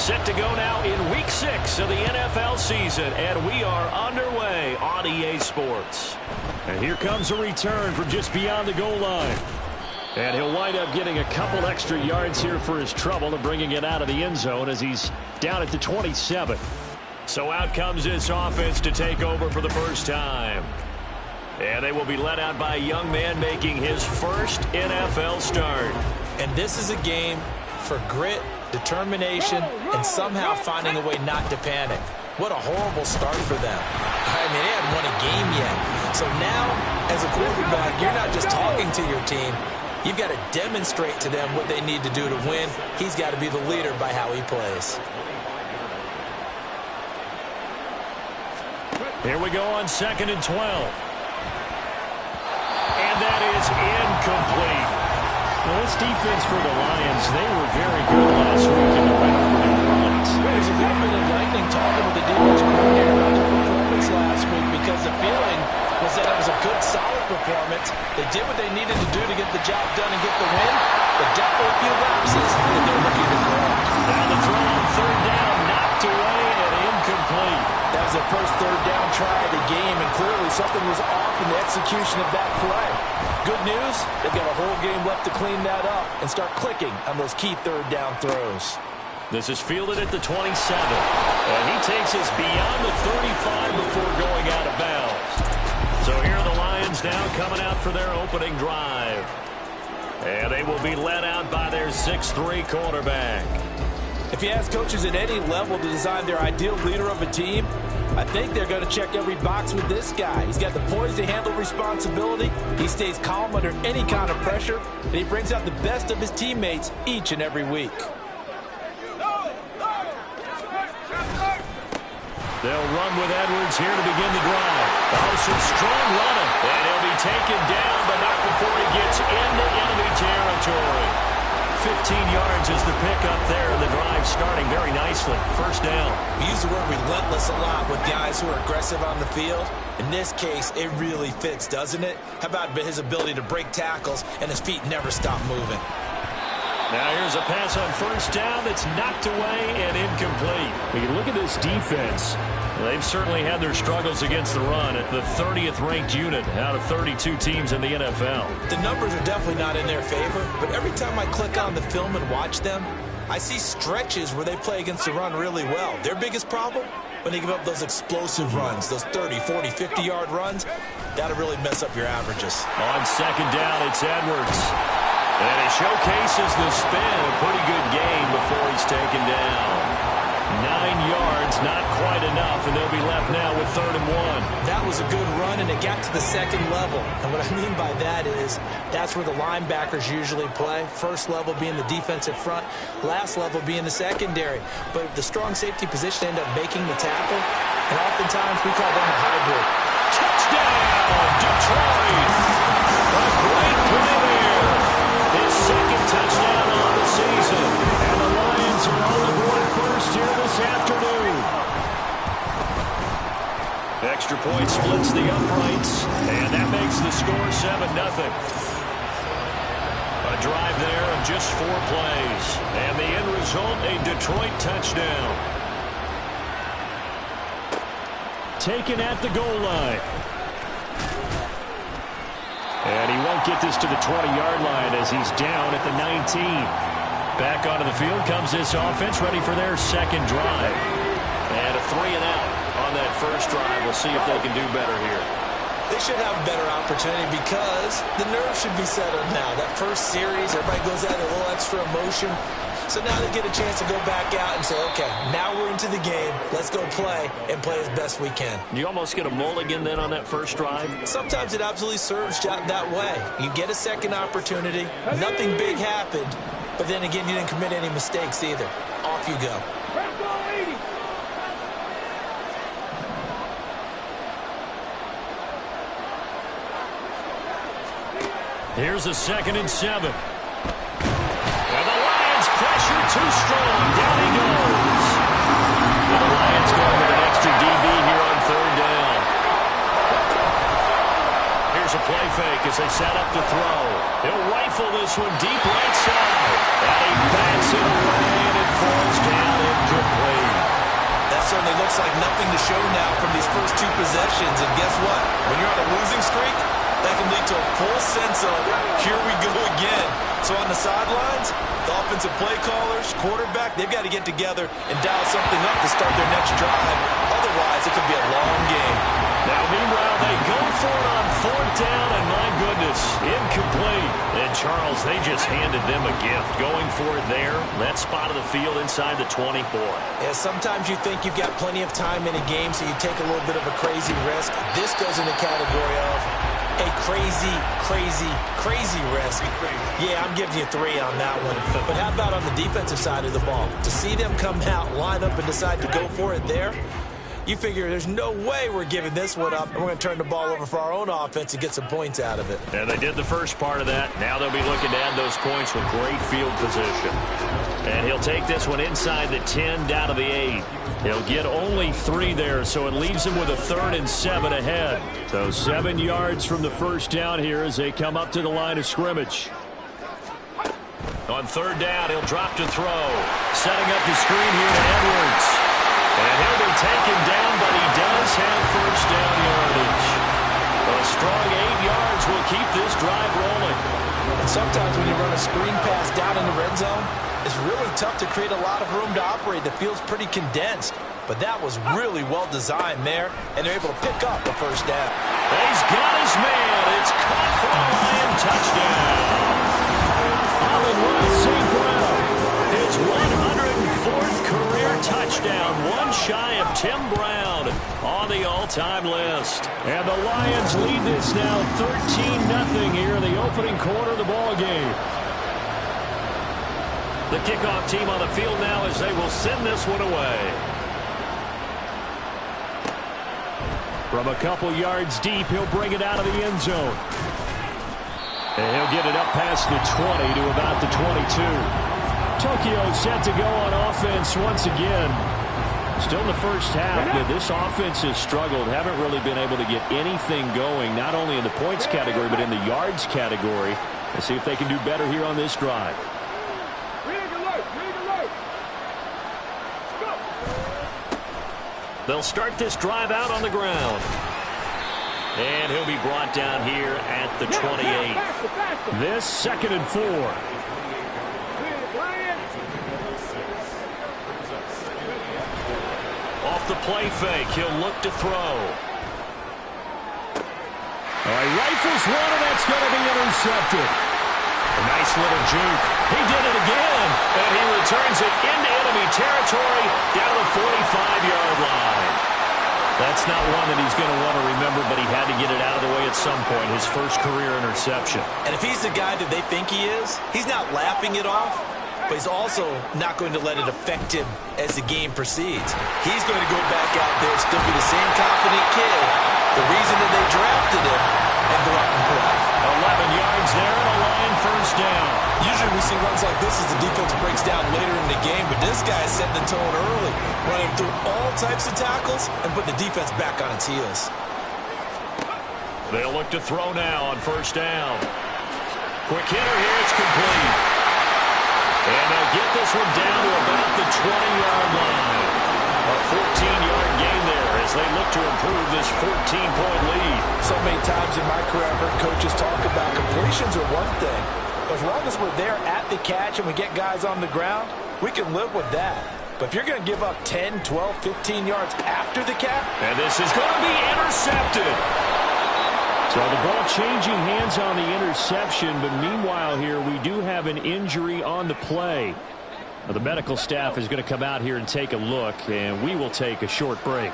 Set to go now in Week 6 of the NFL season, and we are underway on EA Sports. And here comes a return from just beyond the goal line. And he'll wind up getting a couple extra yards here for his trouble and bringing it out of the end zone as he's down at the 27. So out comes this offense to take over for the first time. And they will be led out by a young man making his first NFL start. And this is a game for grit, determination, and somehow finding a way not to panic. What a horrible start for them. I mean, they haven't won a game yet. So now, as a quarterback, you're not just talking to your team. You've got to demonstrate to them what they need to do to win. He's got to be the leader by how he plays. Here we go on 2nd and 12. And that is incomplete. Well, this defense for the Lions, they were very good last week in the red runs. There's a little bit of lightning talking with the defense coordinator about the performance last week because the feeling was that it was a good, solid performance. They did what they needed to do to get the job done and get the win, but definitely a few lapses that they're looking to correct. Now the throw on 3rd down, knocked away and incomplete. That was their first 3rd down try of the game, and clearly something was off in the execution of that play. Good news, they've got a whole game left to clean that up and start clicking on those key 3rd down throws. This is fielded at the 27, and he takes us beyond the 35 before going out of bounds. So here are the Lions now coming out for their opening drive. And they will be led out by their 6'3" quarterback. If you ask coaches at any level to design their ideal leader of a team, I think they're going to check every box with this guy. He's got the poise to handle responsibility. He stays calm under any kind of pressure, and he brings out the best of his teammates each and every week. They'll run with Edwards here to begin the drive. Oh, some strong running. And he'll be taken down, but not before he gets into enemy territory. 15 yards is the pickup there, and the drive starting very nicely. First down. We use the word relentless a lot with guys who are aggressive on the field. In this case, it really fits, doesn't it? How about his ability to break tackles and his feet never stop moving? Now here's a pass on 1st down that's knocked away and incomplete. When you look at this defense, they've certainly had their struggles against the run at the 30th ranked unit out of 32 teams in the NFL. The numbers are definitely not in their favor, but every time I click on the film and watch them, I see stretches where they play against the run really well. Their biggest problem? When they give up those explosive runs, those 30, 40, 50-yard runs, that'll really mess up your averages. On 2nd down, it's Edwards. And he showcases the spin. A pretty good game before he's taken down. 9 yards, not quite enough, and they'll be left now with 3rd and 1. That was a good run, and it got to the 2nd level. And what I mean by that is that's where the linebackers usually play. First level being the defensive front, last level being the secondary. But the strong safety position end up making the tackle, and oftentimes we call them a hybrid. Touchdown, Detroit! A great play there. His 2nd touchdown on the season. And the Lions are on the board first here this afternoon. Extra point splits the uprights, and that makes the score 7-0. A drive there of just 4 plays. And the end result, a Detroit touchdown. taken at the goal line. And he won't get this to the 20-yard line as he's down at the 19. Back onto the field comes this offense, ready for their second drive. And a 3-and-out on that first drive. We'll see if they can do better here. They should have a better opportunity because the nerves should be settled now. That first series, everybody goes out a little extra emotion. So now they get a chance to go back out and say, okay, now we're into the game. Let's go play and play as best we can. You almost get a mulligan then on that first drive? Sometimes it absolutely serves that way. You get a second opportunity. Nothing big happened. But then again, you didn't commit any mistakes either. Off you go. Here's a 2nd and 7. And the Lions pressure too strong. Down he goes. And the Lions going with an extra DB here on 3rd down. Here's a play fake as they set up to throw. He'll rifle this one deep right side. And he bats it away and it falls down incomplete. looks like nothing to show now from these first two possessions. And guess what? When you're on a losing streak, that can lead to a full sense of, here we go again. So on the sidelines, the offensive play callers, quarterback, they've got to get together and dial something up to start their next drive. Otherwise, it could be a long game. Now, meanwhile, they go for it on fourth down, and my goodness, incomplete. And, Charles, they just handed them a gift. Going for it there, that spot of the field inside the 24. Yeah, sometimes you think you've got plenty of time in a game, so you take a little bit of a crazy risk. This goes in the category of a crazy, crazy, crazy risk. Yeah, I'm giving you 3 on that one. But how about on the defensive side of the ball? To see them come out, line up, and decide to go for it there, you figure there's no way we're giving this one up, and we're going to turn the ball over for our own offense and get some points out of it. And they did the first part of that. Now they'll be looking to add those points with great field position. And he'll take this one inside the 10 down to the 8. He'll get only 3 there, so it leaves him with a 3rd and 7 ahead. So 7 yards from the first down here as they come up to the line of scrimmage. On 3rd down, he'll drop to throw. Setting up the screen here to Edwards. And he'll be taken down, but he does have first down yardage. A strong 8 yards will keep this drive rolling. And sometimes when you run a screen pass down in the red zone, it's really tough to create a lot of room to operate. The field's pretty condensed. But that was really well designed there, and they're able to pick up the first down. He's got his man. It's caught for a Lion touchdown. Amon-Ra St. Brown, his 104th career touchdown, one shy of Tim Brown on the all-time list. And the Lions lead this now 13-0 here in the opening quarter of the ball game. The kickoff team on the field now as they will send this one away. From a couple yards deep, he'll bring it out of the end zone. And he'll get it up past the 20 to about the 22. Tokyo set to go on offense once again. Still in the first half, but this offense has struggled. Haven't really been able to get anything going, not only in the points category, but in the yards category. Let's see if they can do better here on this drive. They'll start this drive out on the ground. And he'll be brought down here at the 28. This 2nd and 4. Off the play fake, he'll look to throw. All right, rifles one, and that's going to be intercepted. A nice little juke. He did it again, and he returns it into enemy territory down the 45-yard line. That's not one that he's going to want to remember, but he had to get it out of the way at some point, his first career interception. And if he's the guy that they think he is, he's not laughing it off, but he's also not going to let it affect him as the game proceeds. He's going to go back out there, still be the same confident kid, the reason that they drafted him, and go out and play. 11 yards there and a Lion first down. Usually we see runs like this as the defense breaks down later in the game, but this guy set the tone early, running through all types of tackles and put the defense back on its heels. They'll look to throw now on first down. Quick hitter here, it's complete. And they'll get this one down to about the 20-yard line. A 14-yard gain there as they look to improve this 14-point lead. So many times in my career I've heard coaches talk about completions are one thing. As long as we're there at the catch and we get guys on the ground, we can live with that. But if you're going to give up 10, 12, 15 yards after the catch. And this is going to be intercepted. So the ball changing hands on the interception, but meanwhile here we do have an injury on the play. Now, the medical staff is going to come out here and take a look, and we will take a short break.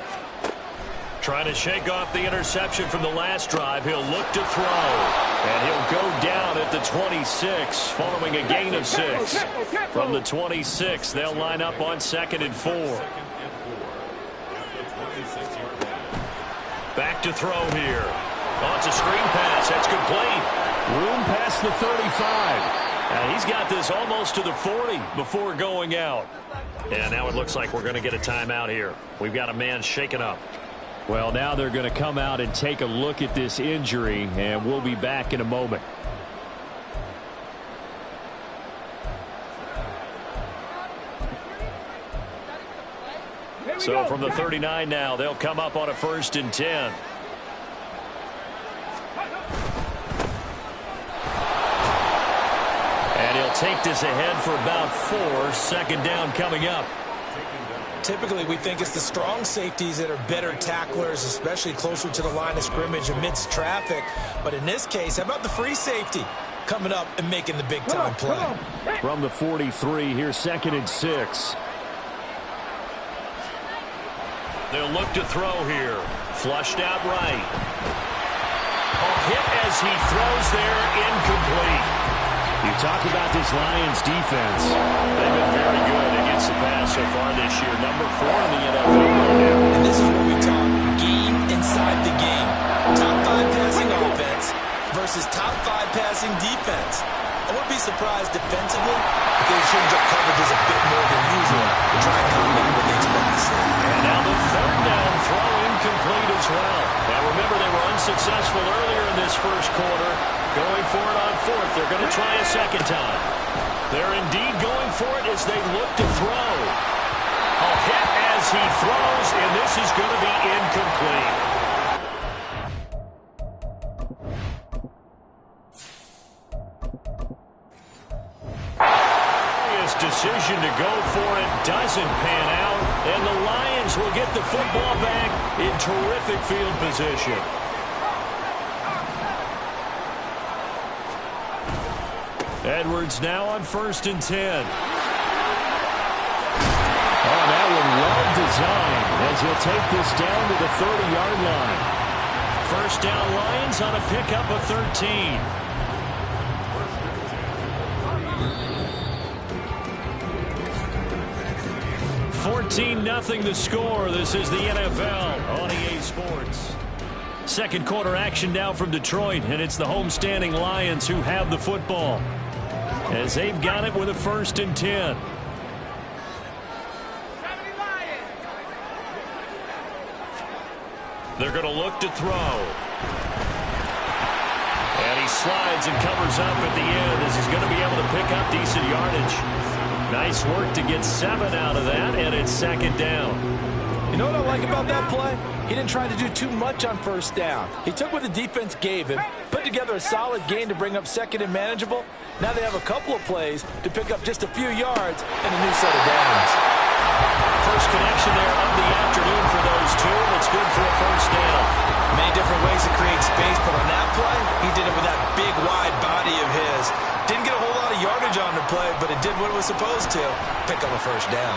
Trying to shake off the interception from the last drive. He'll look to throw, and he'll go down at the 26 following a gain of 6. From the 26, they'll line up on 2nd and 4. Back to throw here. Oh, it's a screen pass. That's complete. Room past the 35. And he's got this almost to the 40 before going out. And now it looks like we're going to get a timeout here. We've got a man shaken up. Well, now they're going to come out and take a look at this injury, and we'll be back in a moment. So from the 39 now, they'll come up on a 1st and 10. And he'll take this ahead for about 4. 2nd down coming up. Typically, we think it's the strong safeties that are better tacklers, especially closer to the line of scrimmage amidst traffic. But in this case, how about the free safety coming up and making the big-time play? From the 43, here's 2nd and 6. They'll look to throw here. Flushed out right. A hit as he throws there, incomplete. You talk about this Lions defense. They've been very good against the pass so far this year. Number 4 in the NFL right now. And this is what we talk, game inside the game. Top 5 passing offense versus top 5 passing defense. I wouldn't be surprised defensively if they change up coverages a bit more than usual to try and combat what they expect to see. And now the 3rd down throw incomplete as well. Now remember, they were unsuccessful earlier in this 1st quarter. Going for it on 4th. They're going to try a 2nd time. They're indeed going for it as they look to throw. A hit as he throws, and this is going to be incomplete. Decision to go for it doesn't pan out, and the Lions will get the football back in terrific field position. Edwards now on 1st and 10. Oh, that one well designed as he'll take this down to the 30-yard line. 1st down Lions on a pickup of 13. 14-0 the score. This is the NFL on EA Sports. 2nd quarter action now from Detroit, and it's the homestanding Lions who have the football as they've got it with a 1st and 10. They're going to look to throw. And he slides and covers up at the end as he's going to be able to pick up decent yardage. Nice work to get 7 out of that, and it's 2nd down. You know what I like about that play? He didn't try to do too much on 1st down. He took what the defense gave him, put together a solid gain to bring up 2nd and manageable. Now they have a couple of plays to pick up just a few yards and a new set of downs. First connection there of the afternoon for those two, and it's good for a 1st down. Many different ways to create space, but on that play, he did it with that big, wide body of his. Didn't get a whole lot of yardage on the play, but it did what it was supposed to. Pick up a 1st down.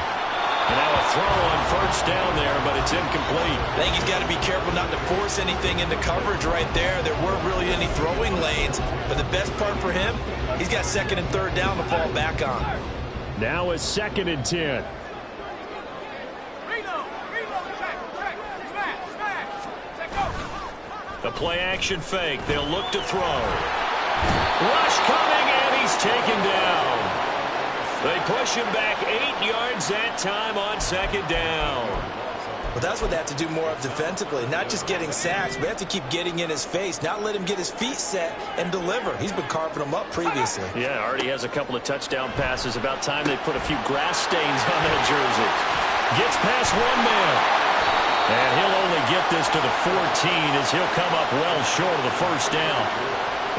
And now a throw on 1st down there, but it's incomplete. I think he's got to be careful not to force anything into coverage right there. There weren't really any throwing lanes, but the best part for him, he's got 2nd and 3rd down to fall back on. Now a 2nd and 10. The play action fake. They'll look to throw. Rush coming, and he's taken down. They push him back 8 yards that time on 2nd down. Well, that's what they have to do more of defensively. Not just getting sacks, but they have to keep getting in his face, not let him get his feet set and deliver. He's been carving them up previously. Yeah, already has a couple of touchdown passes. About time they put a few grass stains on that jersey. Gets past one man. And he'll only get this to the 14 as he'll come up well short of the 1st down.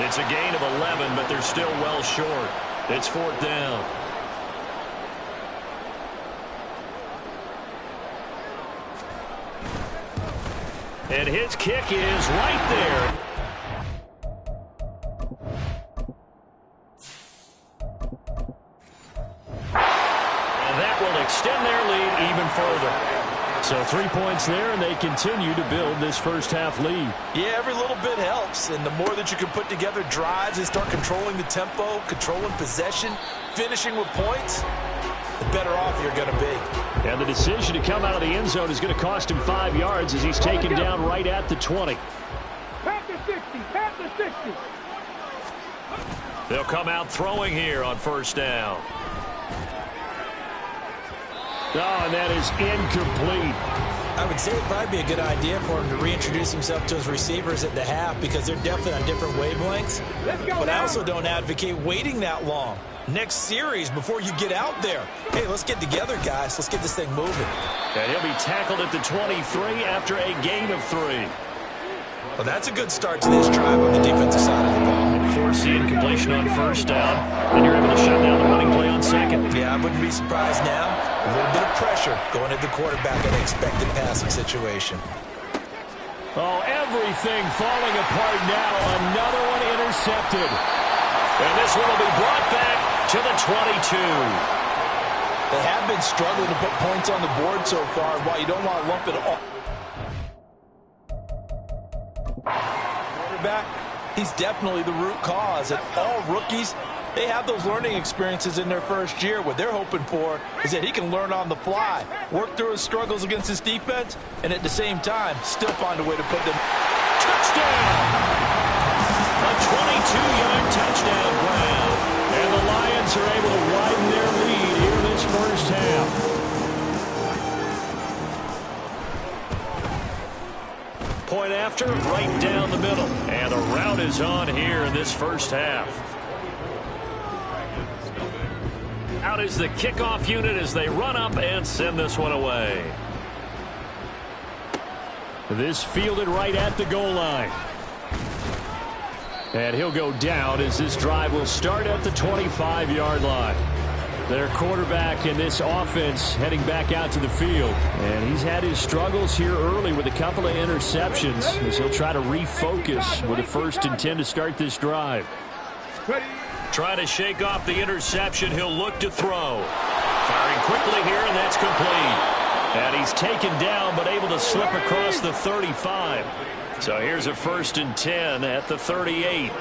It's a gain of 11, but they're still well short. It's 4th down. And his kick is right there. And that will extend their lead even further. So 3 points there, and they continue to build this 1st half lead. Yeah, every little bit helps, and the more that you can put together drives and start controlling the tempo, controlling possession, finishing with points, the better off you're going to be. And the decision to come out of the end zone is going to cost him 5 yards as he's taken down right at the 20. Pat the 60, pat the 60. They'll come out throwing here on 1st down. Oh, and that is incomplete. I would say it'd probably be a good idea for him to reintroduce himself to his receivers at the half because they're definitely on different wavelengths. But I also don't advocate waiting that long. next series before you get out there. Hey, let's get together, guys. Let's get this thing moving. And he'll be tackled at the 23 after a gain of 3. Well, that's a good start to this drive on the defensive side of the ball. Force the incompletion on first down, and you're able to shut down the running play on second. Yeah, I wouldn't be surprised now. A little bit of pressure going at the quarterback in an expected passing situation. Oh, everything falling apart now. Another one intercepted. And this one will be brought back to the 22. They have been struggling to put points on the board so far. While you don't want to lump it all. Quarterback, he's definitely the root cause. And all rookies, they have those learning experiences in their first year. What they're hoping for is that he can learn on the fly, work through his struggles against his defense, and at the same time, still find a way to put them. Touchdown! A 22-yard touchdown grab. And the Lions are able to widen their lead here in this first half. Point after, right down the middle. And the route is on here in this first half. Out is the kickoff unit as they run up and send this one away. This fielded right at the goal line. And he'll go down as this drive will start at the 25-yard line. Their quarterback in this offense heading back out to the field. And he's had his struggles here early with a couple of interceptions as he'll try to refocus with a 1st and 10 to start this drive. Trying to shake off the interception. He'll look to throw. Firing quickly here, and that's complete. And he's taken down but able to slip across the 35. So here's a 1st and 10 at the 38.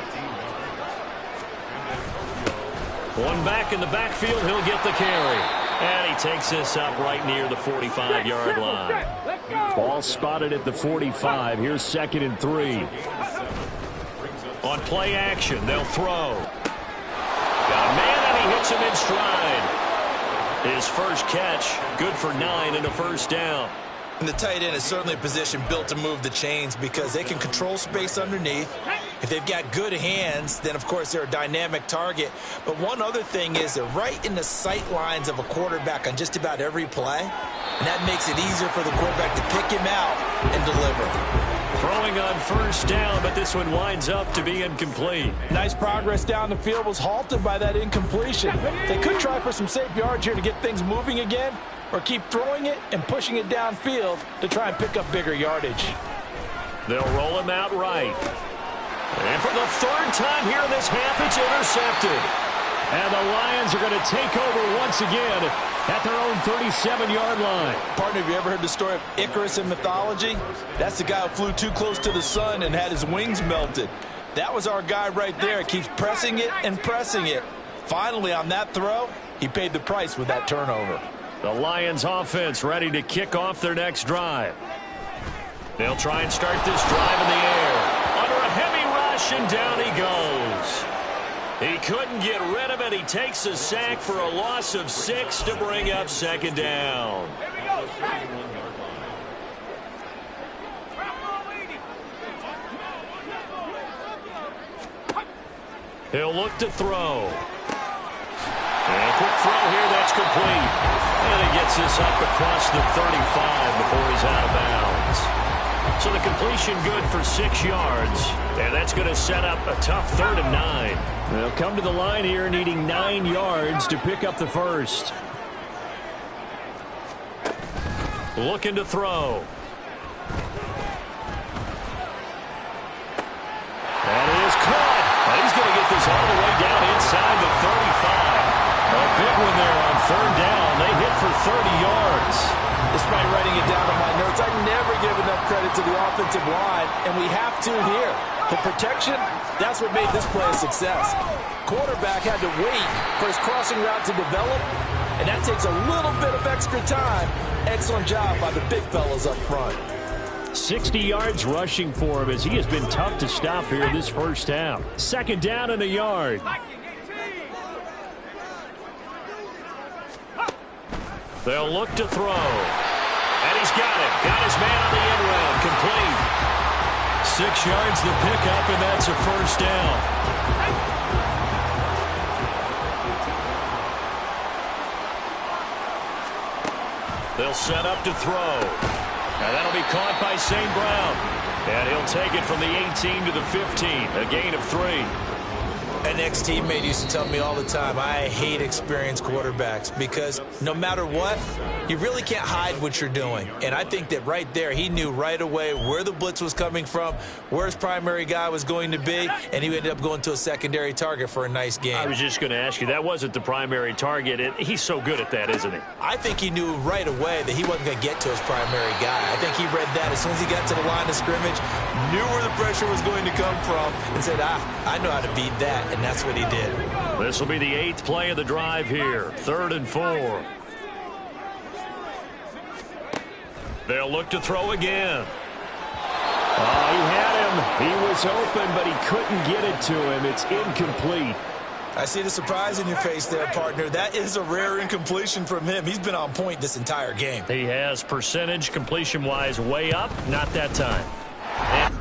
One back in the backfield, he'll get the carry. And he takes this up right near the 45-yard line. Ball spotted at the 45. Here's 2nd and 3. On play action, they'll throw. Got a man, and he hits him in stride. His first catch, good for 9 and a 1st down. And the tight end is certainly a position built to move the chains because they can control space underneath. If they've got good hands, then, of course, they're a dynamic target. But one other thing is they're right in the sight lines of a quarterback on just about every play. And that makes it easier for the quarterback to pick him out and deliver. Throwing on 1st down, but this one winds up to be incomplete. Nice progress down the field was halted by that incompletion. They could try for some safe yards here to get things moving again, or keep throwing it and pushing it downfield to try and pick up bigger yardage. They'll roll him out right. And for the 3rd time here in this half, it's intercepted. And the Lions are going to take over once again at their own 37-yard line. Partner, have you ever heard the story of Icarus in mythology? That's the guy who flew too close to the sun and had his wings melted. That was our guy right there. Keeps pressing it and pressing it. Finally, on that throw, he paid the price with that turnover. The Lions offense ready to kick off their next drive. They'll try and start this drive in the air. Under a heavy rush, and down he goes. He couldn't get rid of it. He takes a sack for a loss of 6 to bring up 2nd down. He'll look to throw. And a quick throw here, that's complete. And he gets this up across the 35 before he's out of bounds. So the completion good for 6 yards. And that's going to set up a tough 3rd and 9. They'll come to the line here needing 9 yards to pick up the 1st. Looking to throw. And it is caught. And he's going to get this all the way down inside the 35. A big one there on 3rd down. They hit for 30 yards. Despite writing it down on my notes, I never give enough credit to the offensive line, and we have to here. The protection, that's what made this play a success. Quarterback had to wait for his crossing route to develop, and that takes a little bit of extra time. Excellent job by the big fellas up front. 60 yards rushing for him as he has been tough to stop here this first half. 2nd down and a yard. They'll look to throw. And he's got it. Got his man on the end round. Complete. 6 yards the pickup, and that's a 1st down. They'll set up to throw. And that'll be caught by St. Brown. And he'll take it from the 18 to the 15. A gain of 3. An ex-teammate used to tell me all the time, I hate experienced quarterbacks because no matter what, you really can't hide what you're doing. And I think that right there, he knew right away where the blitz was coming from, where his primary guy was going to be, and he ended up going to a secondary target for a nice game. I was just going to ask you, that wasn't the primary target. He's so good at that, isn't he? I think he knew right away that he wasn't going to get to his primary guy. I think he read that as soon as he got to the line of scrimmage, knew where the pressure was going to come from, and said, I know how to beat that. And that's what he did. This will be the 8th play of the drive here. 3rd and 4. They'll look to throw again. Oh, he had him. He was open, but he couldn't get it to him. It's incomplete. I see the surprise in your face there, partner. That is a rare incompletion from him. He's been on point this entire game. He has percentage completion-wise way up. Not that time. And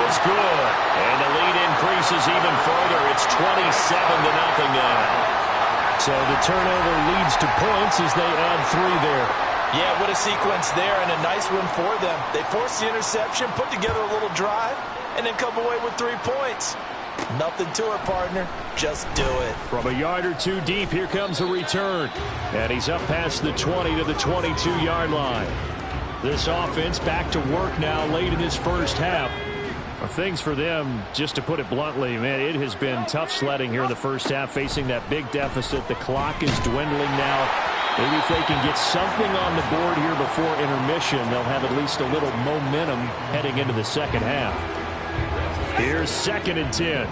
is good. And the lead increases even further. It's 27-0 now. So the turnover leads to points as they add 3 there. Yeah, what a sequence there and a nice one for them. They forced the interception, put together a little drive, and then come away with 3 points. Nothing to it, partner. Just do it. From a yard or 2 deep, here comes a return. And he's up past the 20 to the 22-yard line. This offense back to work now late in this first half. Things for them, just to put it bluntly, man, it has been tough sledding here in the first half, facing that big deficit. The clock is dwindling now. Maybe if they can get something on the board here before intermission, they'll have at least a little momentum heading into the second half. Here's 2nd and 10.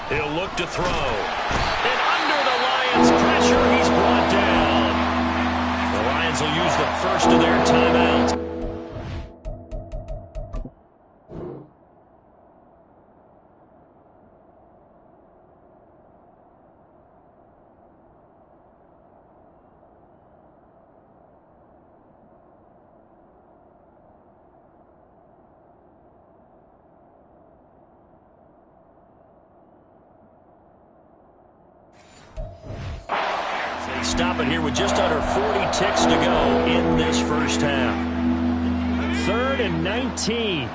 He'll look to throw. And under the Lions' pressure, he's brought down. The Lions will use the first of their timeouts. Stop it here with just under 40 ticks to go in this first half. 3rd and 19.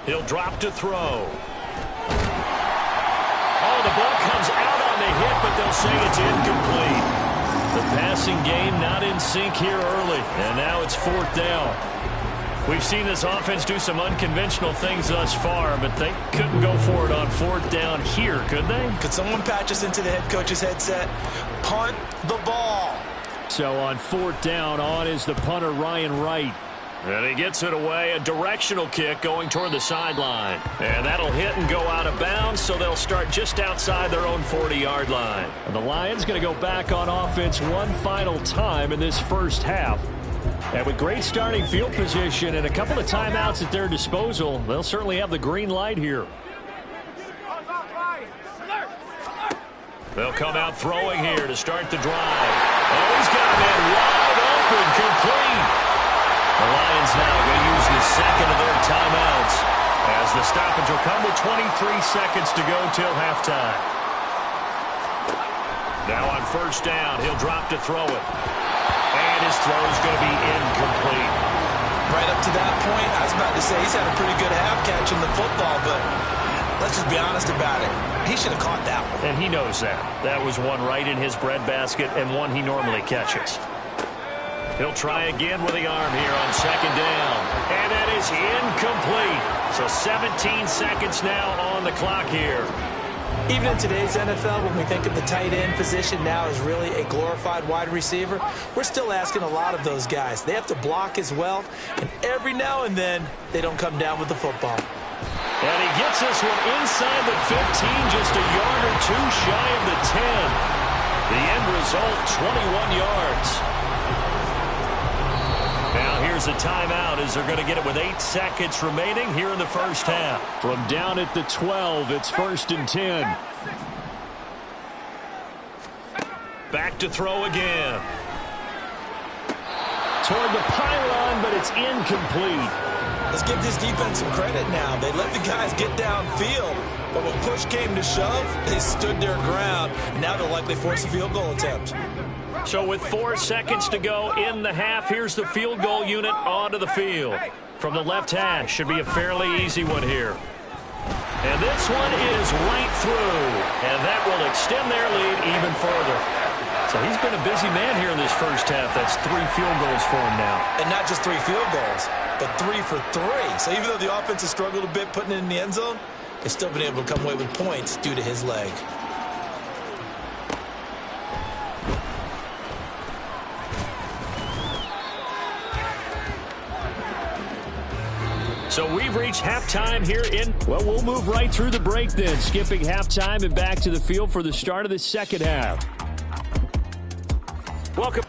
He'll drop to throw. Oh, the ball comes out on the hit, but they'll say it's incomplete. The passing game not in sync here early, and now it's 4th down. We've seen this offense do some unconventional things thus far, but they couldn't go for it on 4th down here, could they? Could someone patch us into the head coach's headset? Punt the ball. So on 4th down, on is the punter, Ryan Wright. And he gets it away, a directional kick going toward the sideline. And that'll hit and go out of bounds, so they'll start just outside their own 40-yard line. And the Lions going to go back on offense one final time in this first half. And with great starting field position and a couple of timeouts at their disposal, they'll certainly have the green light here. They'll come out throwing here to start the drive. Oh, he's got a man wide open, complete. The Lions now going to use the second of their timeouts as the stoppage will come with 23 seconds to go till halftime. Now on 1st down, he'll drop to throw it. And his throw is going to be incomplete. Right up to that point, I was about to say he's had a pretty good half catching the football, but let's just be honest about it. He should have caught that one. And he knows that. That was one right in his breadbasket and one he normally catches. He'll try again with the arm here on 2nd down. And that is incomplete. So 17 seconds now on the clock here. Even in today's NFL, when we think of the tight end position now as really a glorified wide receiver, we're still asking a lot of those guys. They have to block as well, and every now and then, they don't come down with the football. And he gets this one inside the 15, just a yard or 2 shy of the 10. The end result, 21 yards. Now here's a timeout as they're going to get it with 8 seconds remaining here in the first half. From down at the 12, it's 1st and 10. Back to throw again. Toward the pylon, but it's incomplete. Let's give this defense some credit now. They let the guys get downfield, but when push came to shove, they stood their ground, and now they'll likely force a field goal attempt. So with 4 seconds to go in the half, here's the field goal unit onto the field. From the left hash, should be a fairly easy one here. And this one is right through, and that will extend their lead even further. So he's been a busy man here in this first half. That's 3 field goals for him now. And not just 3 field goals, but 3 for 3. So even though the offense has struggled a bit putting it in the end zone, they've still been able to come away with points due to his leg. So we've reached halftime here in... Well, we'll move right through the break then, skipping halftime and back to the field for the start of the second half. Welcome.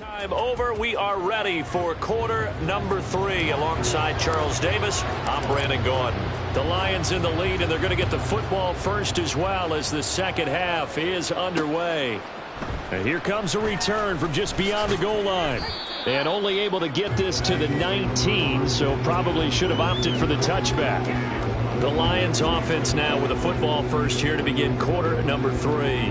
Time over. We are ready for quarter number 3. Alongside Charles Davis, I'm Brandon Gaudin. The Lions in the lead, and they're going to get the football first as well as the second half is underway. And here comes a return from just beyond the goal line. And only able to get this to the 19, so probably should have opted for the touchback. The Lions offense now with a football first here to begin quarter number 3.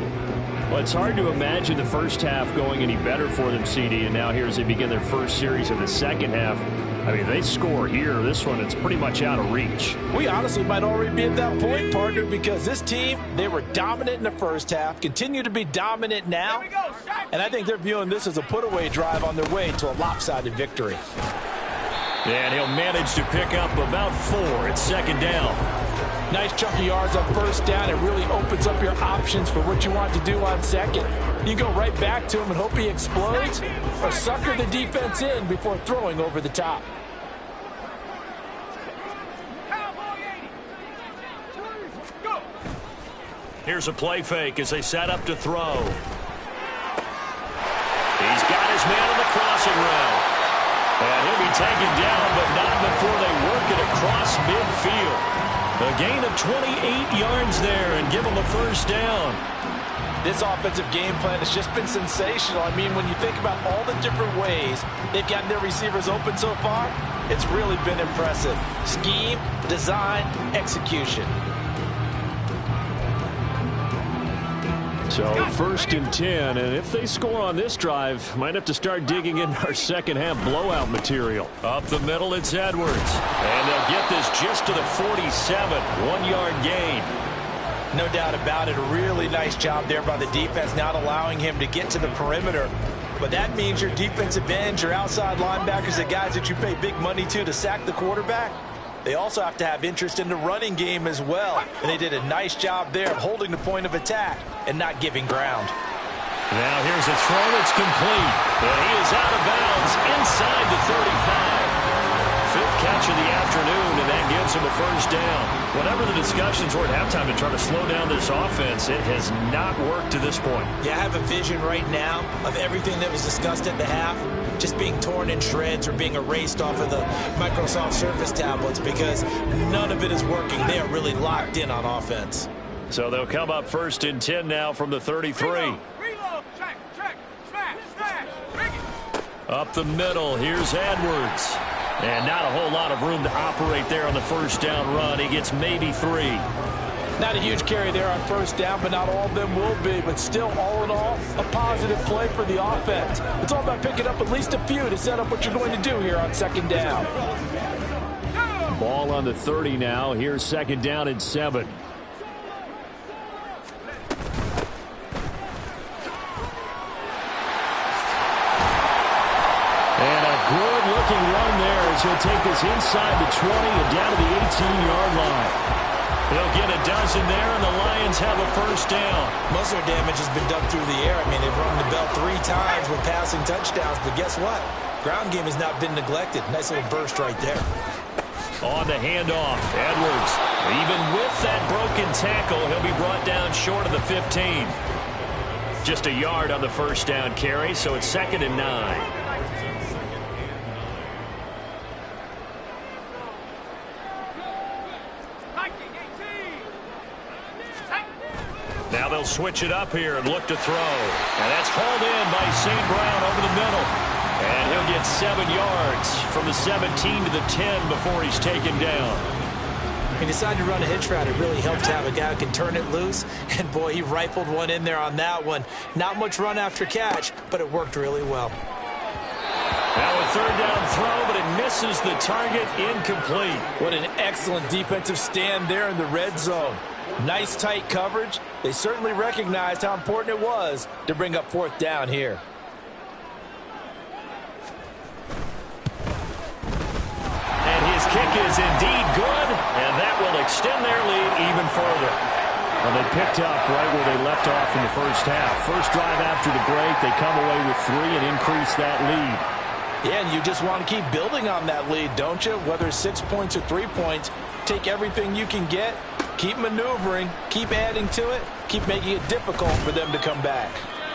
Well, it's hard to imagine the first half going any better for them, CD, and now here as they begin their first series of the second half. I mean, they score here. This one, it's pretty much out of reach. We honestly might already be at that point, partner, because this team, they were dominant in the first half, continue to be dominant now, and I think they're viewing this as a put-away drive on their way to a lopsided victory. And he'll manage to pick up about 4. It's second down. Nice chunk of yards on first down. It really opens up your options for what you want to do on second. You go right back to him and hope he explodes, or sucker the defense in before throwing over the top. Here's a play fake as they set up to throw. He's got his man on the crossing route. And he'll be taken down, but not before they work it across midfield. A gain of 28 yards there and give them a first down. This offensive game plan has just been sensational. I mean, when you think about all the different ways they've gotten their receivers open so far, it's really been impressive. Scheme, design, execution. So first and 10, and if they score on this drive, might have to start digging in our second half blowout material. Up the middle, it's Edwards. And they'll get this just to the 47, 1-yard gain. No doubt about it. A really nice job there by the defense, not allowing him to get to the perimeter. But that means your defensive ends, your outside linebackers, the guys that you pay big money to sack the quarterback, they also have to have interest in the running game as well. And they did a nice job there of holding the point of attack and not giving ground. Now here's a throw that's complete. And he is out of bounds inside the 35. 5th catch of the afternoon, and that gives him a first down. Whatever the discussions were at halftime to try to slow down this offense, it has not worked to this point. Yeah, I have a vision right now of everything that was discussed at the half just being torn in shreds or being erased off of the Microsoft Surface tablets because none of it is working. They are really locked in on offense. So they'll come up first and 10 now from the 33. Reload. Check. Smash. Bring it. Up the middle, here's Edwards. And not a whole lot of room to operate there on the first down run. He gets maybe 3. Not a huge carry there on first down, but not all of them will be. But still, all in all, a positive play for the offense. It's all about picking up at least a few to set up what you're going to do here on second down. Ball on the 30 now. Here's second down and 7. And a good-looking run there as he'll take this inside the 20 and down to the 18-yard line. They'll get a dozen there, and the Lions have a first down. Most of their damage has been done through the air. I mean, they've rung the bell 3 times with passing touchdowns, but guess what? Ground game has not been neglected. Nice little burst right there. On the handoff, Edwards. Even with that broken tackle, he'll be brought down short of the 15. Just a yard on the first down carry, so it's second and 9. Now they'll switch it up here and look to throw. And that's hauled in by St. Brown over the middle. And he'll get 7 yards from the 17 to the 10 before he's taken down. He decided to run a hitch route. It really helps to have a guy who can turn it loose. And, boy, he rifled one in there on that one. Not much run after catch, but it worked really well. Now a third down throw, but it misses the target, incomplete. What an excellent defensive stand there in the red zone. Nice tight coverage. They certainly recognized how important it was to bring up 4th down here. And his kick is indeed good, and that will extend their lead even further. Well, they picked up right where they left off in the first half. First drive after the break, they come away with 3 and increase that lead. Yeah, and you just want to keep building on that lead, don't you? Whether it's 6 points or 3 points, take everything you can get, keep maneuvering, keep adding to it, keep making it difficult for them to come back.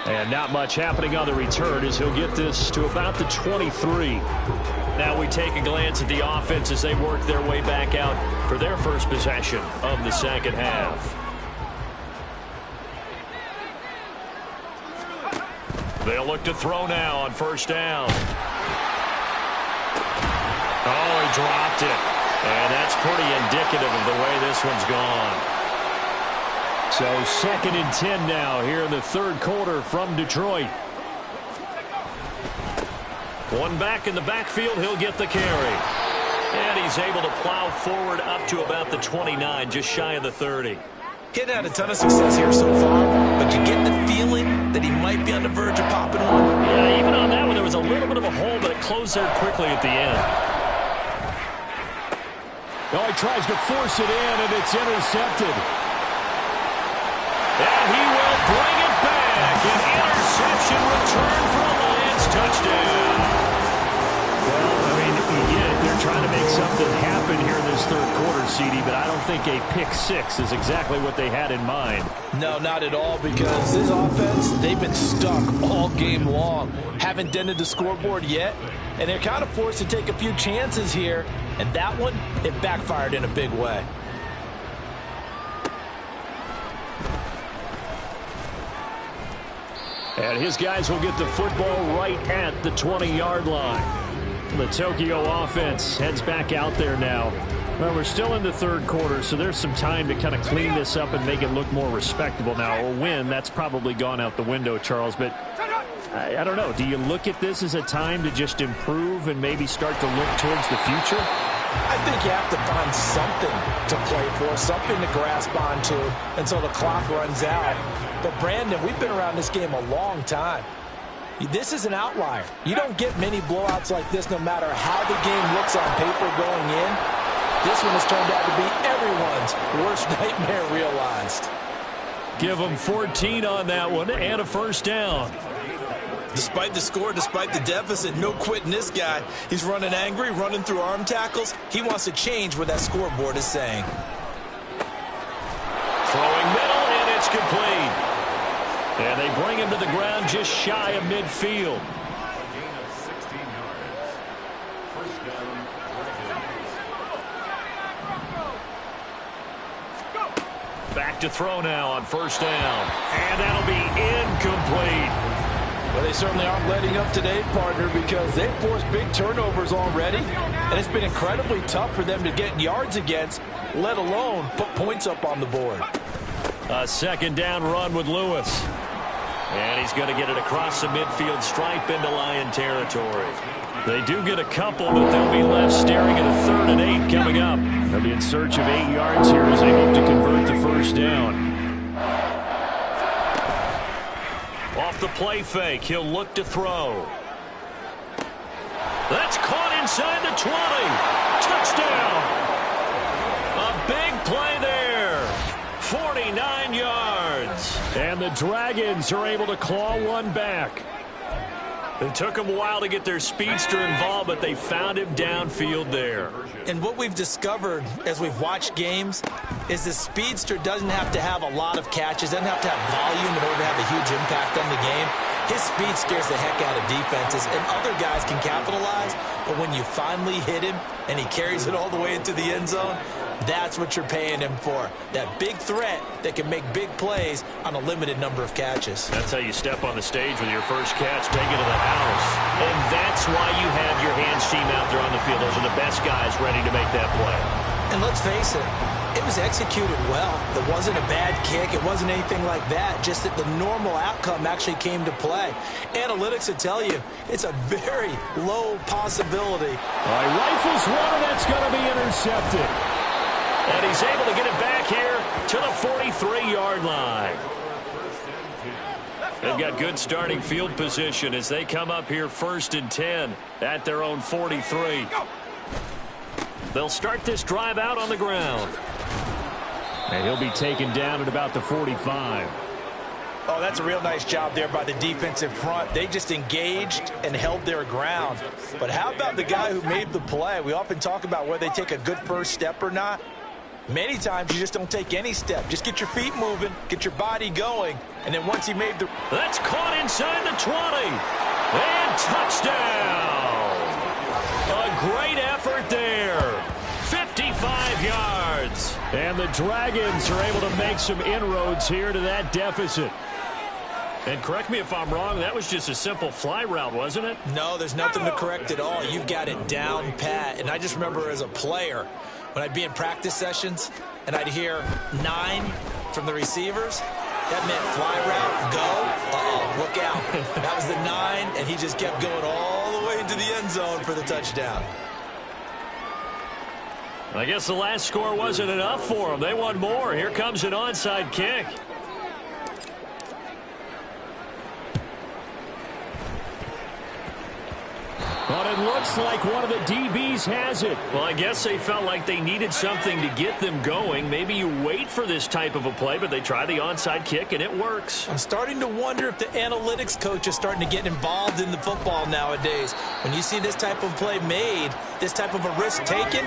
And not much happening on the return as he'll get this to about the 23. Now we take a glance at the offense as they work their way back out for their first possession of the second half. They'll look to throw now on first down. Oh, he dropped it. And that's pretty indicative of the way this one's gone. So 2nd and 10 now here in the third quarter from Detroit. One back in the backfield, he'll get the carry. And he's able to plow forward up to about the 29, just shy of the 30. He's had a ton of success here so far, but you get the feeling that he might be on the verge of popping one. Yeah, even on that one, there was a little bit of a hole, but it closed there quickly at the end. Oh, he tries to force it in, and it's intercepted. And he will bring it back. An interception return for a Lions touchdown. Well, I mean, again, they're trying to make something happen here in this third quarter, CD, but I don't think a pick six is exactly what they had in mind. No, not at all, because this offense, they've been stuck all game long. Haven't dented the scoreboard yet, and they're kind of forced to take a few chances here, and that one, it backfired in a big way. And his guys will get the football right at the 20-yard line. The Tokyo offense heads back out there now. Well, we're still in the third quarter, so there's some time to kind of clean this up and make it look more respectable now. A win, that's probably gone out the window, Charles, but I don't know. Do you look at this as a time to just improve and maybe start to look towards the future? I think you have to find something to play for, something to grasp onto until the clock runs out. But, Brandon, we've been around this game a long time. This is an outlier. You don't get many blowouts like this no matter how the game looks on paper going in. This one has turned out to be everyone's worst nightmare realized. Give them 14 on that one and a first down. Despite the score, despite the deficit, no quitting this guy. He's running angry, running through arm tackles. He wants to change what that scoreboard is saying. Throwing middle, and it's complete. And they bring him to the ground just shy of midfield. Back to throw now on first down. And that'll be incomplete. Well, they certainly aren't letting up today, partner, because they've forced big turnovers already, and it's been incredibly tough for them to get yards against, let alone put points up on the board. A second down run with Lewis. And he's going to get it across the midfield stripe into Lion territory. They do get a couple, but they'll be left staring at a 3rd and 8 coming up. They'll be in search of 8 yards here as they hope to convert the first down. Off the play fake, he'll look to throw. That's caught inside the 20. Touchdown. A big play there. 49 yards. And the Dragons are able to claw one back. It took them a while to get their speedster involved, but they found him downfield there. And what we've discovered as we've watched games is the speedster doesn't have to have a lot of catches, doesn't have to have volume in order to have a huge impact on the game. His speed scares the heck out of defenses, and other guys can capitalize, but when you finally hit him and he carries it all the way into the end zone, that's what you're paying him for. That big threat that can make big plays on a limited number of catches. That's how you step on the stage with your first catch, take it to the house. And that's why you have your hands team out there on the field. Those are the best guys ready to make that play. And let's face it, it was executed well. It wasn't a bad kick. It wasn't anything like that. Just that the normal outcome actually came to play. Analytics will tell you it's a very low possibility. All right, rifles one, and that's going to be intercepted. And he's able to get it back here to the 43-yard line. They've got good starting field position as they come up here 1st and 10 at their own 43. They'll start this drive out on the ground. And he'll be taken down at about the 45. Oh, that's a real nice job there by the defensive front. They just engaged and held their ground. But how about the guy who made the play? We often talk about whether they take a good first step or not. Many times you just don't take any step. Just get your feet moving, get your body going, and then once he made the... That's caught inside the 20. And touchdown. A great effort there. 55 yards. And the Dragons are able to make some inroads here to that deficit. And correct me if I'm wrong, that was just a simple fly route, wasn't it? No, there's nothing to correct at all. You've got it down pat. And I just remember as a player, when I'd be in practice sessions and I'd hear 9 from the receivers, that meant fly route, go, uh-oh, look out. That was the 9, and he just kept going all the way into the end zone for the touchdown. I guess the last score wasn't enough for them. They want more. Here comes an onside kick. But it looks like one of the DBs has it. Well, I guess they felt like they needed something to get them going. Maybe you wait for this type of a play, but they try the onside kick, and it works. I'm starting to wonder if the analytics coach is starting to get involved in the football nowadays. When you see this type of play made, this type of a risk taken,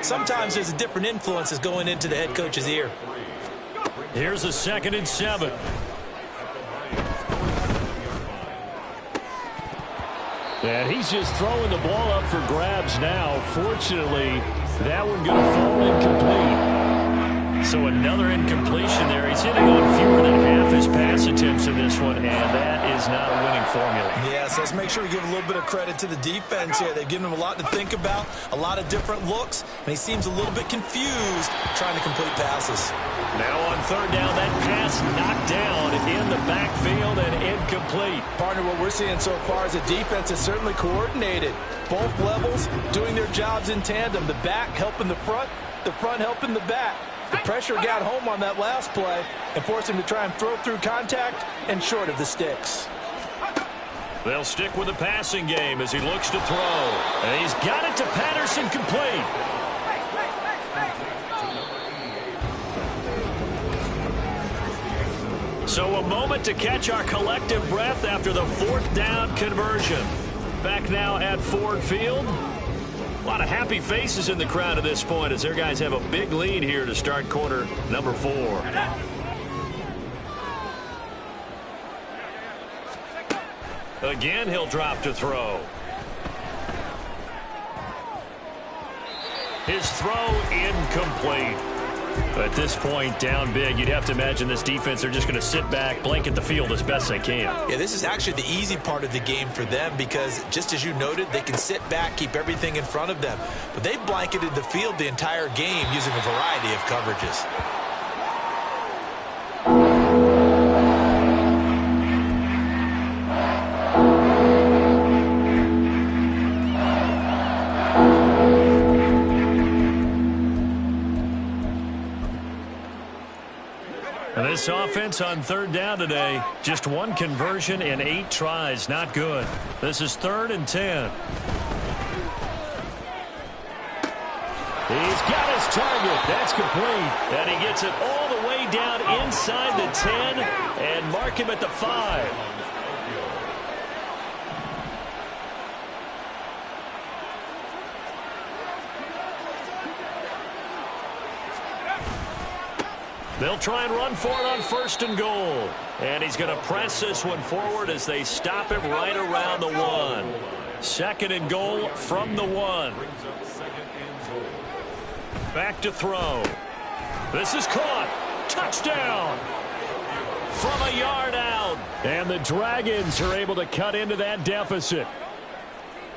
sometimes there's a different influence that's going into the head coach's ear. Here's a 2nd and 7. And he's just throwing the ball up for grabs now. Fortunately, that one going to fall incomplete. So another incompletion there. He's hitting on fewer than half his pass attempts in this one, and that is not a winning formula. Yes, let's make sure we give a little bit of credit to the defense here. They've given him a lot to think about, a lot of different looks, and he seems a little bit confused trying to complete passes. Now on 3rd down, that pass knocked down in the backfield and incomplete. Partner, what we're seeing so far is the defense is certainly coordinated. Both levels doing their jobs in tandem. The back helping the front helping the back. The pressure got home on that last play and forced him to try and throw through contact and short of the sticks. They'll stick with the passing game as he looks to throw. And he's got it to Patterson, complete. So a moment to catch our collective breath after the 4th down conversion. Back now at Ford Field. A lot of happy faces in the crowd at this point as their guys have a big lead here to start quarter number 4. Again, he'll drop to throw. His throw incomplete. At this point, down big, you'd have to imagine this defense are just going to sit back, blanket the field as best they can. Yeah, this is actually the easy part of the game for them because, just as you noted, they can sit back, keep everything in front of them. But they've blanketed the field the entire game using a variety of coverages. This offense on 3rd down today, just 1 conversion and 8 tries. Not good. This is 3rd and 10. He's got his target. That's complete. And he gets it all the way down inside the 10 and mark him at the 5. They'll try and run for it on 1st and goal. And he's going to press this one forward as they stop him right around the 1. 2nd and goal from the 1. Back to throw. This is caught. Touchdown. From a yard out. And the Dragons are able to cut into that deficit.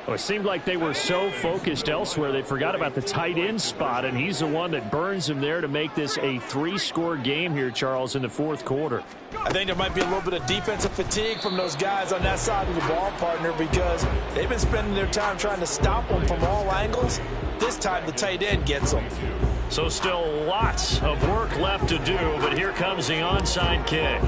Well, it seemed like they were so focused elsewhere they forgot about the tight end spot, and he's the one that burns them there to make this a 3-score game here, Charles, in the 4th quarter. I think there might be a little bit of defensive fatigue from those guys on that side of the ball, partner, because they've been spending their time trying to stop them from all angles. This time the tight end gets them. So still lots of work left to do, but here comes the onside kick.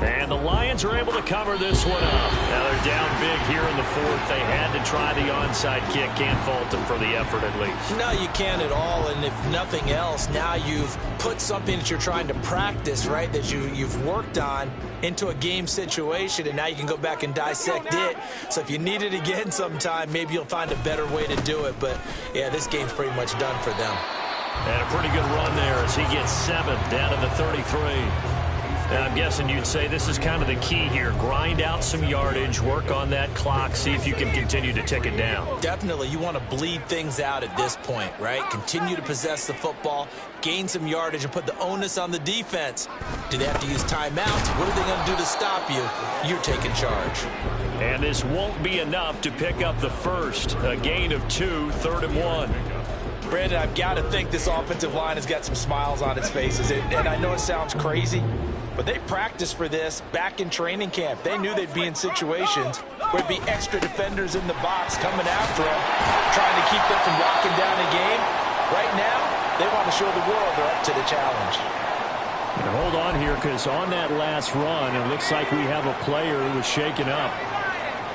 And the Lions Lions are able to cover this one up. Now they're down big here in the fourth. They had to try the onside kick. Can't fault them for the effort at least. No, you can't at all. And if nothing else, now you've put something that you're trying to practice, right, that you've worked on into a game situation, and now you can go back and dissect it. So if you need it again sometime, maybe you'll find a better way to do it. But, yeah, this game's pretty much done for them. And a pretty good run there as he gets 7 down to the 33. And I'm guessing you'd say this is kind of the key here. Grind out some yardage, work on that clock, see if you can continue to tick it down. Definitely. You want to bleed things out at this point, right? Continue to possess the football, gain some yardage, and put the onus on the defense. Do they have to use timeouts? What are they going to do to stop you? You're taking charge. And this won't be enough to pick up the first. A gain of 2, 3rd and 1. Brandon, I've got to think this offensive line has got some smiles on its faces. And I know it sounds crazy, but they practiced for this back in training camp. They knew they'd be in situations where there'd be extra defenders in the box coming after them, trying to keep them from locking down a game. Right now, they want to show the world they're up to the challenge. And hold on here, because on that last run, it looks like we have a player who was shaken up.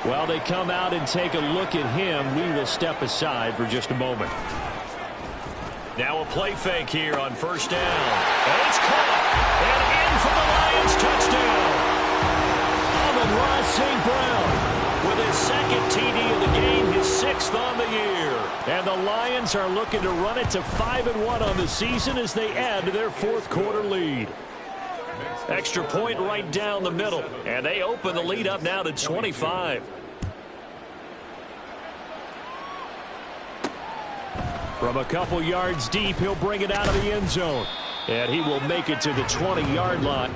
While they come out and take a look at him, we will step aside for just a moment. Now a play fake here on first down. And it's caught. And in for the Lions touchdown. Amon-Ra St. Brown with his second TD of the game, his 6th on the year. And the Lions are looking to run it to 5-1 on the season as they add to their 4th quarter lead. Extra point right down the middle. And they open the lead up now to 25. From a couple yards deep, he'll bring it out of the end zone. And he will make it to the 20-yard line.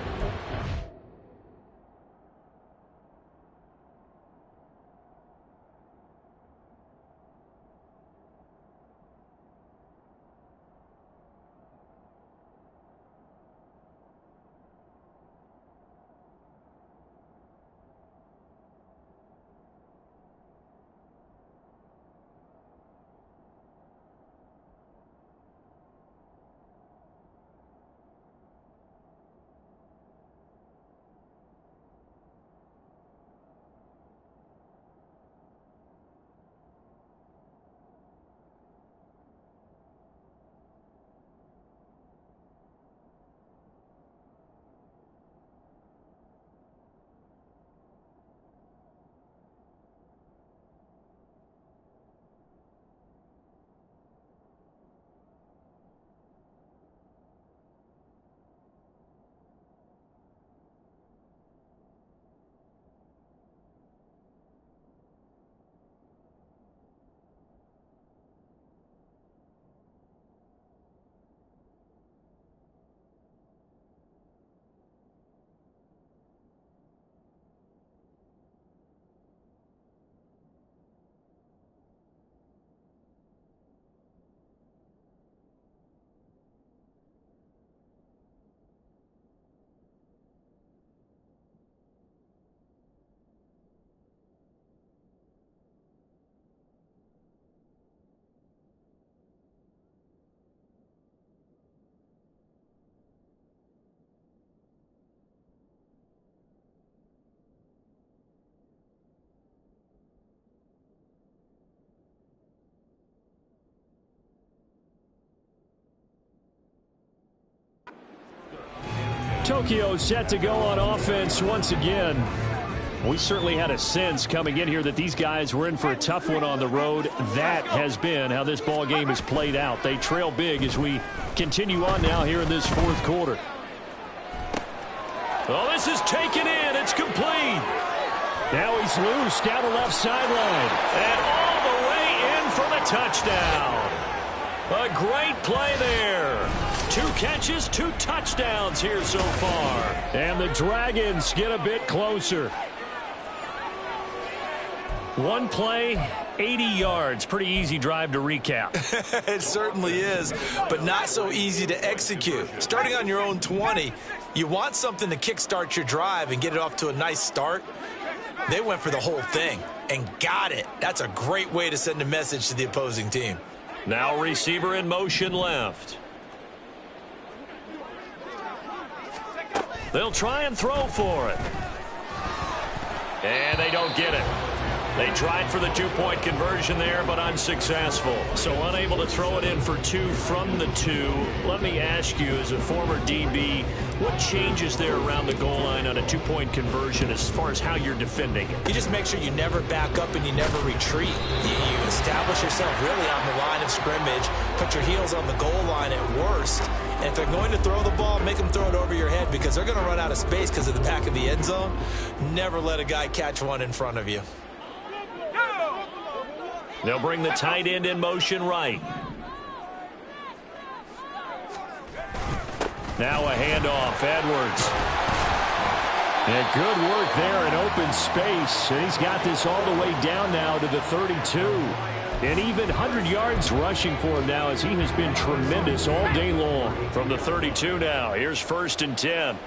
Tokyo set to go on offense once again. We certainly had a sense coming in here that these guys were in for a tough one on the road. That has been how this ball game has played out. They trail big as we continue on now here in this 4th quarter. Oh, this is taken in. It's complete. Now he's loose down the left sideline. And all the way in for the touchdown. A great play there. 2 catches, 2 touchdowns here so far. And the Dragons get a bit closer. 1 play, 80 yards. Pretty easy drive to recap. It certainly is, but not so easy to execute. Starting on your own 20, you want something to kickstart your drive and get it off to a nice start. They went for the whole thing and got it. That's a great way to send a message to the opposing team. Now receiver in motion left. They'll try and throw for it. And they don't get it. They tried for the two-point conversion there, but unsuccessful. So unable to throw it in for two from the two. Let me ask you, as a former DB, what changes there around the goal line on a two-point conversion as far as how you're defending it? You just make sure you never back up and you never retreat. You establish yourself really on the line of scrimmage, put your heels on the goal line at worst. And if they're going to throw the ball, make them throw it over your head because they're going to run out of space because of the back of the end zone. Never let a guy catch one in front of you. They'll bring the tight end in motion right. Now a handoff, Edwards. And good work there in open space. And he's got this all the way down now to the 32. And even 100 yards rushing for him now as he has been tremendous all day long. From the 32 now, here's 1st and 10.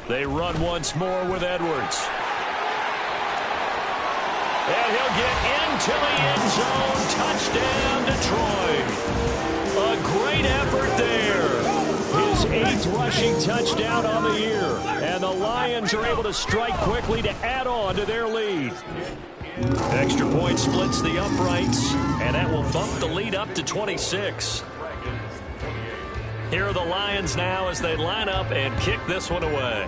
They run once more with Edwards. And he'll get into the end zone. Touchdown, Detroit. A great effort there. His 8th rushing touchdown on the year. And the Lions are able to strike quickly to add on to their lead. Extra point splits the uprights, and that will bump the lead up to 26. Here are the Lions now as they line up and kick this one away.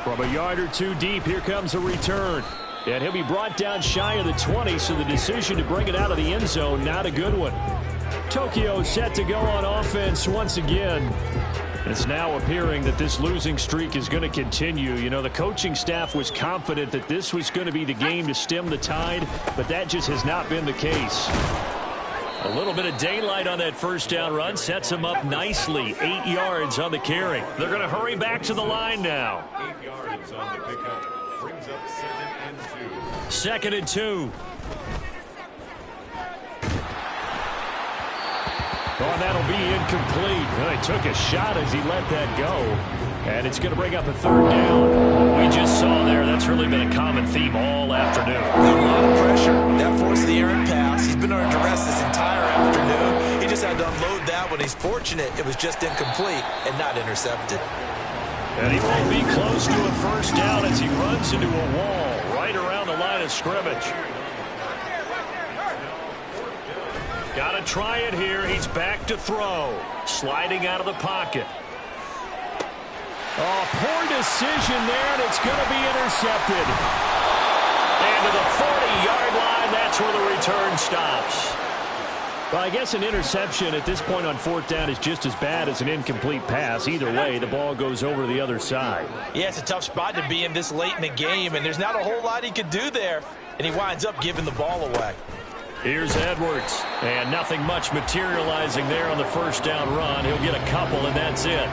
From a yard or two deep, here comes a return. And he'll be brought down shy of the 20, so the decision to bring it out of the end zone, not a good one. Tokyo set to go on offense once again. It's now appearing that this losing streak is going to continue. You know, the coaching staff was confident that this was going to be the game to stem the tide, but that just has not been the case. A little bit of daylight on that first down run sets them up nicely. 8 yards on the carry. They're going to hurry back to the line now. 8 yards on the pickup. Brings up 2nd and 2. 2nd and 2. Oh, and that'll be incomplete. Well, he took a shot as he let that go. And it's going to bring up a 3rd down. We just saw there, that's really been a common theme all afternoon. Got a lot of pressure. That forced the errant pass. He's been under duress this entire afternoon. He just had to unload that one. He's fortunate it was just incomplete and not intercepted. And he won't be close to a 1st down as he runs into a wall right around the line of scrimmage. Got to try it here. He's back to throw. Sliding out of the pocket. Oh, poor decision there, and it's going to be intercepted. And to the 40-yard line, that's where the return stops. Well, I guess an interception at this point on 4th down is just as bad as an incomplete pass. Either way, the ball goes over the other side. Yeah, it's a tough spot to be in this late in the game, and there's not a whole lot he could do there. And he winds up giving the ball away. Here's Edwards, and nothing much materializing there on the 1st down run. He'll get a couple, and that's it.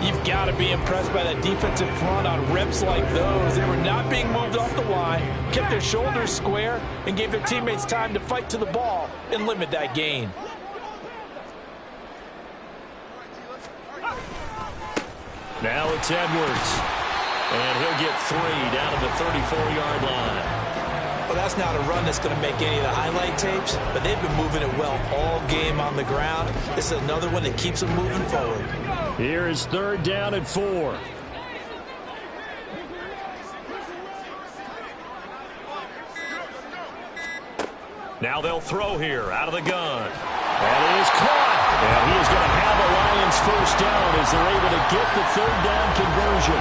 You've got to be impressed by that defensive front on reps like those. They were not being moved off the line, kept their shoulders square, and gave their teammates time to fight to the ball and limit that gain. Now it's Edwards, and he'll get 3 down to the 34-yard line. Well, that's not a run that's going to make any of the highlight tapes, but they've been moving it well all game on the ground. This is another one that keeps them moving forward. Here is 3rd down and 4. Now they'll throw here out of the gun. And it is caught. And he is going to have a Lions 1st down as they're able to get the 3rd down conversion.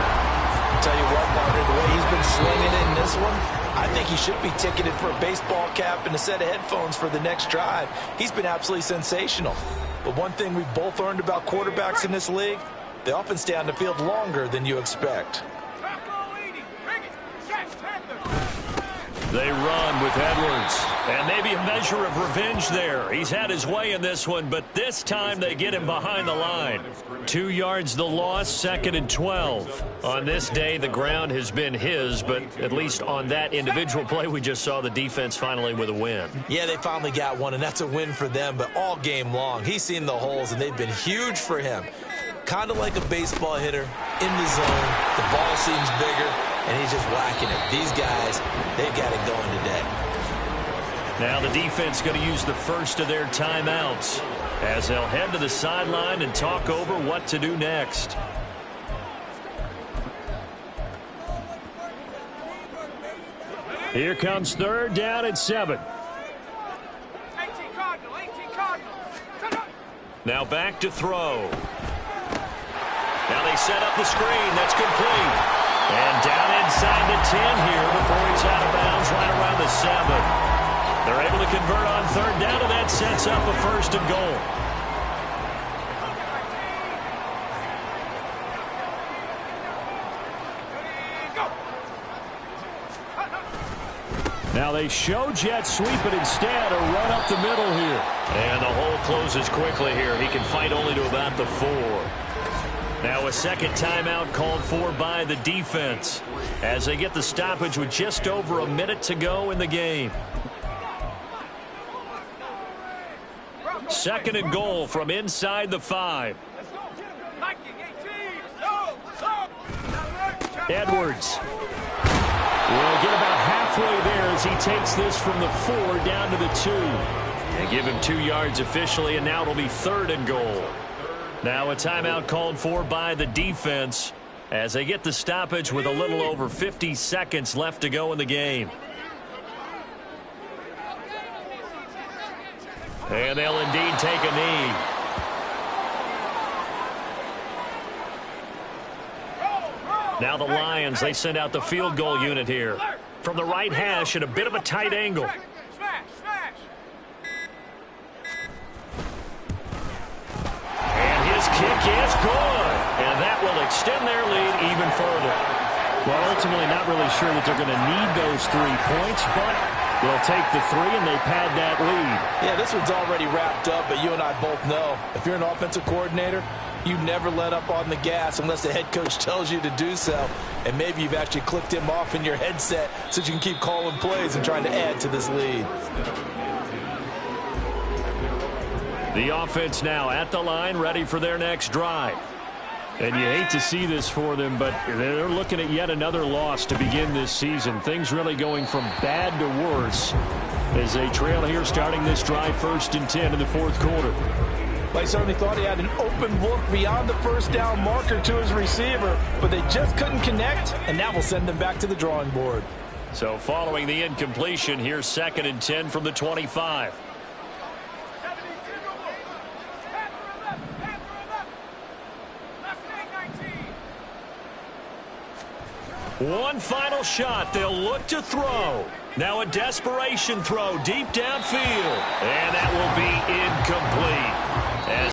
I'll tell you what, partner, the way he's been slinging in this one, I think he should be ticketed for a baseball cap and a set of headphones for the next drive. He's been absolutely sensational. But one thing we've both learned about quarterbacks in this league, they often stay on the field longer than you expect. They run with Edwards. And maybe a measure of revenge there. He's had his way in this one, but this time they get him behind the line. 2 yards the loss, 2nd and 12. On this day, the ground has been his, but at least on that individual play, we just saw the defense finally with a win. Yeah, they finally got one, and that's a win for them, but all game long, he's seen the holes, and they've been huge for him. Kind of like a baseball hitter in the zone. The ball seems bigger, and he's just whacking it. These guys, they've got it going today. Now the defense going to use the first of their timeouts as they'll head to the sideline and talk over what to do next. Here comes third down and 7. 18 Cardinal, 18 Cardinal. Now back to throw. Now they set up the screen. That's complete. And down inside the 10 here before he's out of bounds right around the 7. They're able to convert on third down, and that sets up a first and goal. Now they show jet sweep, but instead a run up the middle here. And the hole closes quickly here. He can fight only to about the 4. Now a second timeout called for by the defense as they get the stoppage with just over a minute to go in the game. Second and goal from inside the 5. Edwards will get about halfway there as he takes this from the 4 down to the 2. And give him 2 yards officially, and now it'll be third and goal. Now a timeout called for by the defense as they get the stoppage with a little over 50 seconds left to go in the game. And they'll indeed take a knee. Now the Lions, they send out the field goal unit here. From the right hash at a bit of a tight angle. And his kick is good. And that will extend their lead even further. Well, ultimately not really sure that they're going to need those 3 points, but they'll take the 3 and they pad that lead. Yeah, this one's already wrapped up, but you and I both know if you're an offensive coordinator, you never let up on the gas unless the head coach tells you to do so. And maybe you've actually clicked him off in your headset so you can keep calling plays and trying to add to this lead. The offense now at the line, ready for their next drive. And you hate to see this for them, but they're looking at yet another loss to begin this season. Things really going from bad to worse as they trail here starting this drive 1st and 10 in the 4th quarter. They certainly thought he had an open look beyond the first down marker to his receiver, but they just couldn't connect, and that will send them back to the drawing board. So following the incompletion, here's 2nd and 10 from the 25. One final shot. They'll look to throw. Now a desperation throw deep downfield. And that will be